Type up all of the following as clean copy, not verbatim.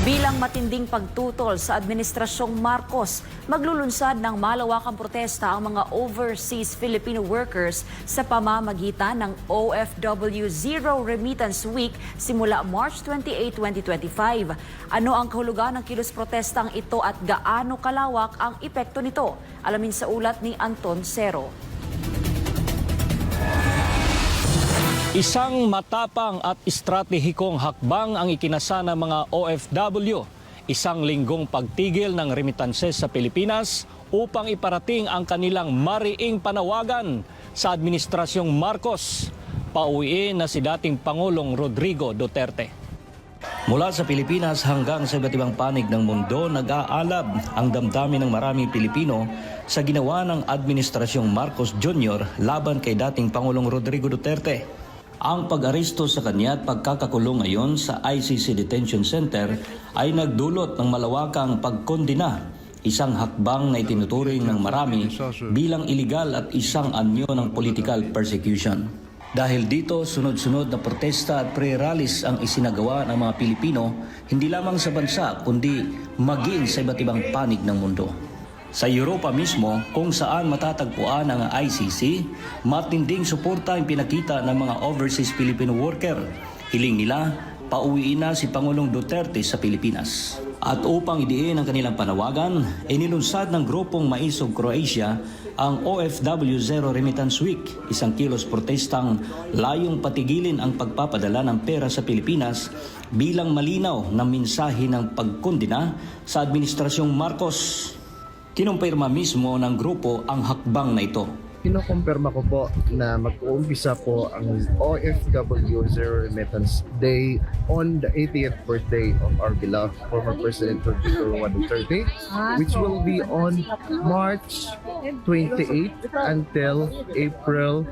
Bilang matinding pagtutol sa Administrasyong Marcos, maglulunsad ng malawakang protesta ang mga overseas Filipino workers sa pamamagitan ng OFW Zero Remittance Week simula March 28, 2025. Ano ang kahulugan ng kilos protestang ito at gaano kalawak ang epekto nito? Alamin sa ulat ni Anton Cero. Isang matapang at estratehikong hakbang ang ikinasa ng mga OFW. Isang linggong pagtigil ng remittances sa Pilipinas upang iparating ang kanilang mariing panawagan sa Administrasyong Marcos. Pauwiin na si dating Pangulong Rodrigo Duterte. Mula sa Pilipinas hanggang sa iba't ibang panig ng mundo, nag-aalab ang damdamin ng maraming Pilipino sa ginawa ng Administrasyong Marcos Jr. laban kay dating Pangulong Rodrigo Duterte. Ang pag-aresto sa kanya at pagkakakulong ngayon sa ICC Detention Center ay nagdulot ng malawakang pagkondina, isang hakbang na itinuturing ng marami bilang iligal at isang anyo ng political persecution. Dahil dito, sunod-sunod na protesta at pre-rallies ang isinagawa ng mga Pilipino, hindi lamang sa bansa kundi maging sa iba't ibang panig ng mundo. Sa Europa mismo, kung saan matatagpuan ang ICC, matinding suporta ang pinakita ng mga overseas Filipino worker. Hiling nila, pauwiin na si Pangulong Duterte sa Pilipinas. At upang idiin ang kanilang panawagan, inilunsad ng grupong Maisog Croatia ang OFW Zero Remittance Week, isang kilos protestang layong patigilin ang pagpapadala ng pera sa Pilipinas bilang malinaw na mensahe ng pagkondina sa Administrasyong Marcos. Kinumpirma mismo ng grupo ang hakbang na ito. Kinukumpirma ko po na mag-uumpisa po ang OFW Zero Remittance Day on the 80th birthday of our beloved former President Rodrigo Duterte, which will be on March 28 until April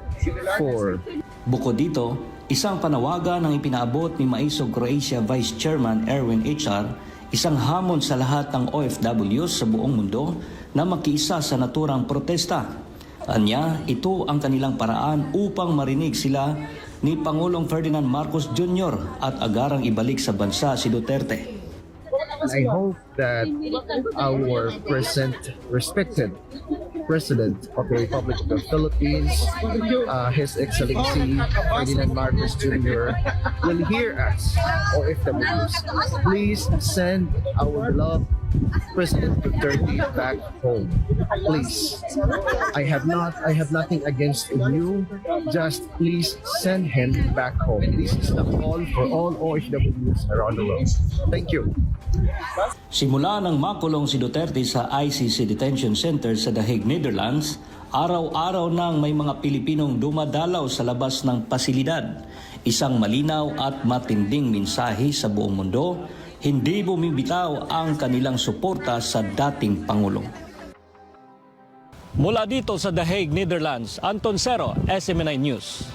4. Bukod dito, isang panawagan ang ipinaabot ni Maisog Croatia Vice Chairman Erwin HR, isang hamon sa lahat ng OFWs sa buong mundo na makiisa sa naturang protesta. Anya, ito ang kanilang paraan upang marinig sila ni Pangulong Ferdinand Marcos Jr. at agarang ibalik sa bansa si Duterte. I hope that our respected President of the Republic of the Philippines, His Excellency Ferdinand Marcos Jr. will hear us, OFWs. Please send our beloved President Duterte back home. Please. I have nothing against you. Just please send him back home. This is the call for all OFWs around the world. Thank you. Simula nang makulong si Duterte sa ICC Detention Center sa The Hague, Netherlands, araw-araw nang may mga Pilipinong dumadalaw sa labas ng pasilidad. Isang malinaw at matinding mensahe sa buong mundo, hindi bumibitaw ang kanilang suporta sa dating Pangulong. Mula dito sa The Hague, Netherlands, Anton Cero, SMNI News.